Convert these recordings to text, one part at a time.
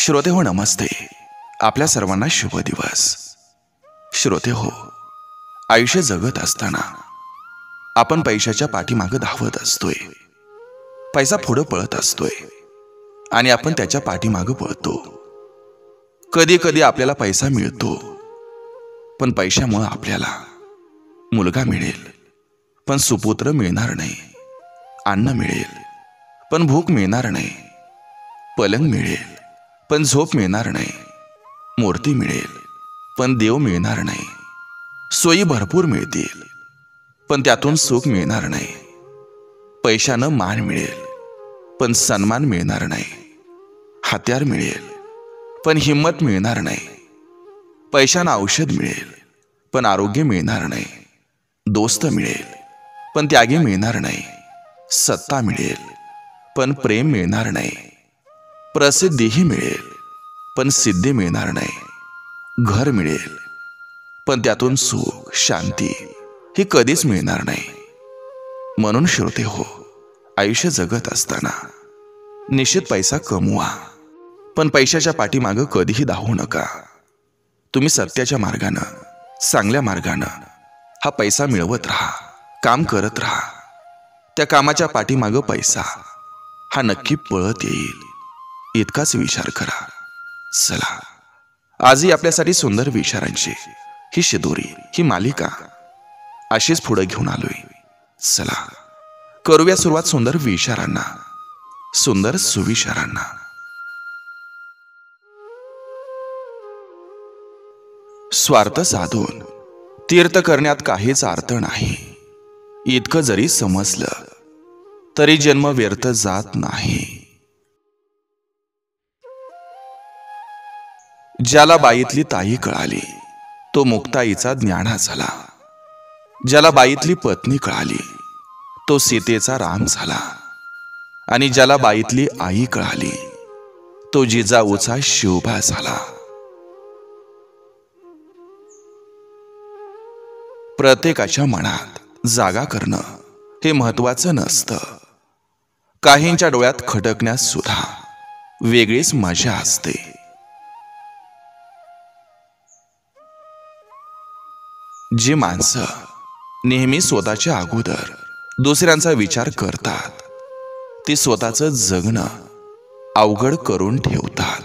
श्रोते हो, नमस्ते. आपल्या सर्वांना शुभ दिवस. श्रोते हो, आयुष्य जगत असताना आपण पैशाच्या पाठीमागे धावत असतोय. पैसा पुढे पळत असतोय आणि आपण त्याच्या पाठीमागे पळतो. कधी कधी आपल्याला पैसा मिळतो, पण पैशामुळे आपल्याला मुलगा मिळेल पण सुपुत्र मिळणार नाही. अन्न मिळेल पण भूक मिळणार नाही. पलंग मिळेल पण झोप मिळणार नाही. मूर्ती मिळेल पण देव मिळणार नाही. सोयी भरपूर मिळतील पण त्यातून सुख मिळणार नाही. पैशानं मान मिळेल पण सन्मान मिळणार नाही. हत्यार मिळेल पण हिम्मत मिळणार नाही. पैशानं औषध मिळेल पण आरोग्य मिळणार नाही. दोस्त मिळेल पण त्यागी मिळणार नाही. सत्ता मिळेल पण प्रेम मिळणार नाही. प्रसिद्धीही मिळेल पण सिद्धी मिळणार नाही. घर मिळेल पण त्यातून सुख शांती ही कधीच मिळणार नाही. म्हणून श्रोते हो, आयुष्य जगत असताना निश्चित पैसा कमवा, पण पैशाच्या पाठीमागे कधीही धावू नका. तुम्ही सत्याच्या मार्गानं, चांगल्या मार्गानं हा पैसा मिळवत राहा, काम करत राहा. त्या कामाच्या पाठीमागे पैसा हा नक्की पळत येईल, इतकाच विचार करा. चला, आजही आपल्यासाठी सुंदर विचारांची ही शिदोरी, ही मालिका अशीच पुढे घेऊन आलोय. चला, करूया सुरुवात सुंदर विचारांना, सुंदर सुविचारांना. स्वार्थ साधून तीर्थ करण्यात काहीच अर्थ नाही. इतकं जरी समजलं तरी जन्म व्यर्थ जात नाही. ज्याला बाईतली ताई कळाली तो मुक्ताईचा ज्ञाना झाला. ज्याला बाईतली पत्नी कळाली तो सीतेचा राम झाला. आणि ज्याला बाईतली आई कळाली तो जिजाऊचा शिवबा झाला. प्रत्येकाच्या मनात जागा करणं हे महत्वाचं नसतं. काहींच्या डोळ्यात खटकण्यात सुद्धा वेगळीच मजा असते. जी माणसं नेहमी स्वतःच्या अगोदर दुसऱ्यांचा विचार करतात ती स्वतःचं जगणं अवघड करून ठेवतात.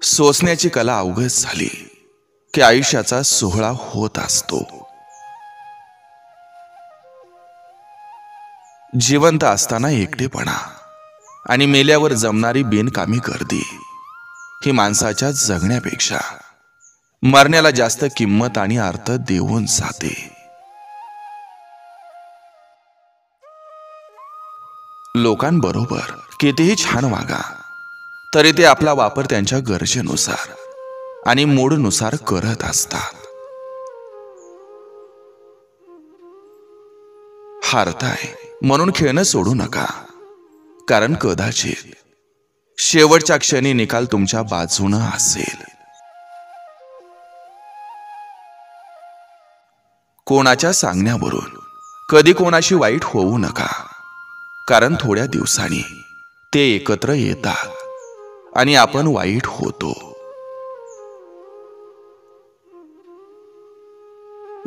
सोसण्याची कला अवघड झाली की आयुष्याचा सोहळा होत असतो. जिवंत असताना एकटेपणा आणि मेल्यावर जमणारी बिनकामी गर्दी ही माणसाच्या जगण्यापेक्षा मरण्याला जास्त किंमत आणि अर्थ देऊन जाते. लोकांबरोबर कितीही छान वागा तरी ते आपला वापर त्यांच्या गरजेनुसार आणि मूडनुसार करत असतात. हारताय म्हणून खेळणं सोडू नका, कारण कदाचित शेवटच्या क्षणी निकाल तुमच्या बाजूने असेल. कोणाच्या सांगण्यावरून कधी कोणाशी वाईट होऊ नका, कारण थोड्या दिवसांनी ते एकत्र येतात आणि आपण वाईट होतो.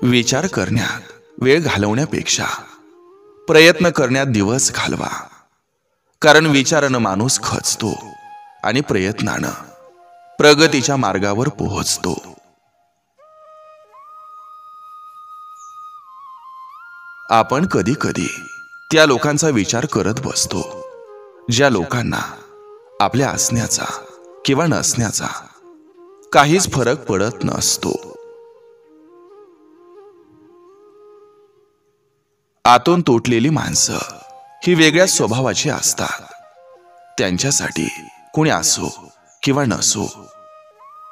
विचार करण्यात वेळ घालवण्यापेक्षा प्रयत्न करण्यात दिवस घालवा, कारण विचारानं माणूस खचतो आणि प्रयत्नानं प्रगतीच्या मार्गावर पोहोचतो. आपण कधी कधी त्या लोकांचा विचार करत बसतो ज्या लोकांना आपल्या असण्याचा किंवा नसण्याचा काहीच फरक पडत नसतो. आतून तुटलेली माणसं ही वेगळ्या स्वभावाची असतात. त्यांच्यासाठी कुणी असो किंवा नसो,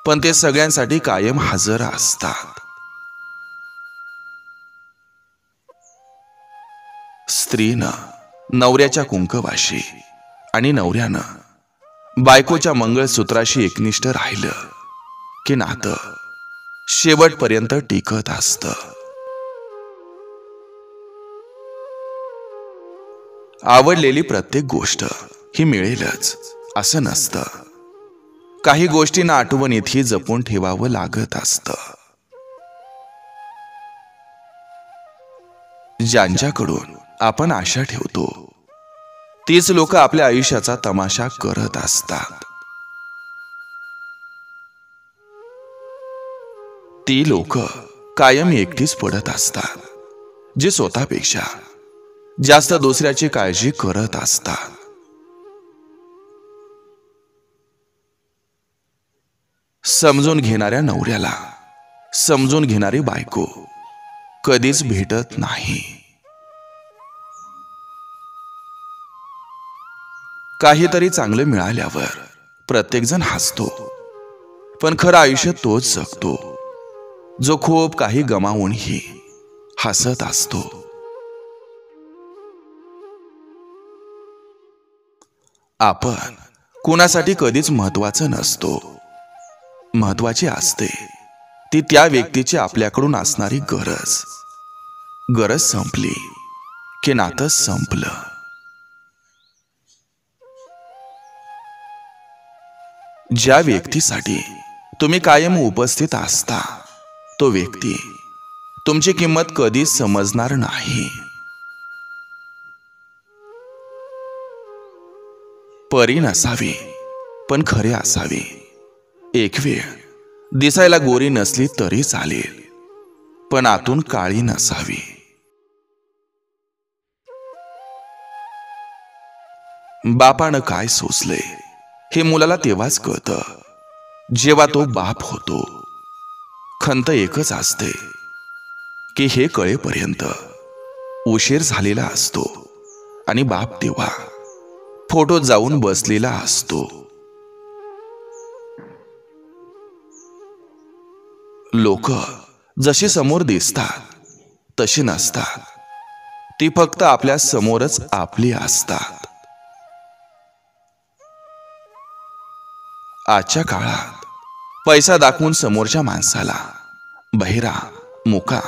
पण ते सगळ्यांसाठी कायम हजर असतात. स्त्रीनं नवऱ्याच्या कुंकवाशी आणि नवऱ्यानं बायकोच्या मंगळसूत्राशी एकनिष्ठ राहिलं की नातं शेवटपर्यंत टिकत असतं. आवडलेली प्रत्येक गोष्ट ही मिळेलच असं नसतं. काही गोष्टींना आठवणीतही जपून ठेवावं लागत असतं. ज्यांच्याकडून आपण आशा ठेवतो तीच लोक आपल्या आयुष्याचा तमाशा करत असतात. ती लोक कायम एकटीच पडत असतात, जे स्वतःपेक्षा जास्त दुसऱ्याची काळजी करत असतात. समजून घेणाऱ्या नवऱ्याला समजून घेणारी बायको कधीच भेटत नाही. काहीतरी चांगलं मिळाल्यावर प्रत्येकजण हसतो, पण खरं आयुष्य तोच जगतो जो खूप काही गमावूनही हसत असतो. आपण कुणासाठी कधीच महत्वाचं नसतो. महत्वाची असते ती त्या व्यक्तीची आपल्याकडून असणारी गरज. गरज संपली की नातं संपलं. ज्या व्यक्तीसाठी तुम्ही कायम उपस्थित असता तो व्यक्ती तुमची किंमत कधीच समजणार नाही. परी नसावी पण खरे असावे. एक वेळ दिसायला गोरी नसली तरी चालेल, पण आतून काळी नसावी. बापानं काय सोसले हे मुलाला तेव्हाच कळतं जेव्हा तो बाप होतो. खंत एकच असते की हे कळेपर्यंत उशीर झालेला असतो आणि बाप तेव्हा फोटोत जाऊन बसलेला असतो. लोक जशी समोर दिसतात तशी नसतात. ती फक्त आपल्या समोरच आपली असतात. आजच्या काळात पैसा दाखवून समोरच्या माणसाला बहिरा, मुका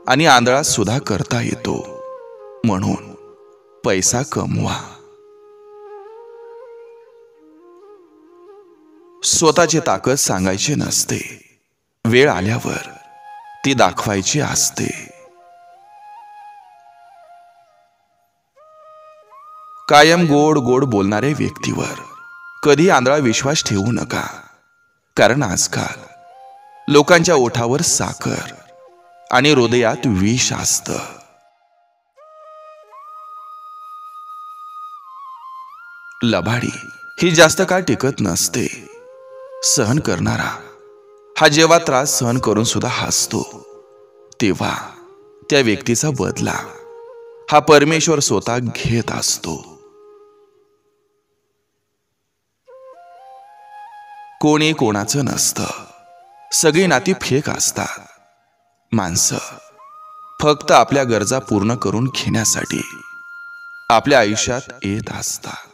आणि आंधळा सुद्धा करता येतो. म्हणून पैसा कमवा. स्वतःची ताकद सांगायची नसते, वेळ आल्यावर ती दाखवायची असते. कायम गोड गोड बोलणाऱ्या व्यक्तीवर कधी आंधळा विश्वास ठेवू नका, कारण आजकाल लोकांच्या ओठावर साखर आणि हृदयात विष असतं. लबाडी ही जास्त काळ टिकत नसते. सहन करणारा हा जेव्हा त्रास सहन करून सुद्धा हसतो, तेव्हा त्या व्यक्तीचा बदला हा परमेश्वर स्वतः घेत असतो. कोणी कोणाचं नसतं. सगळी नाती फेक असतात. माणसं फक्त आपल्या गरजा पूर्ण करून घेण्यासाठी आपल्या आयुष्यात येत असतात.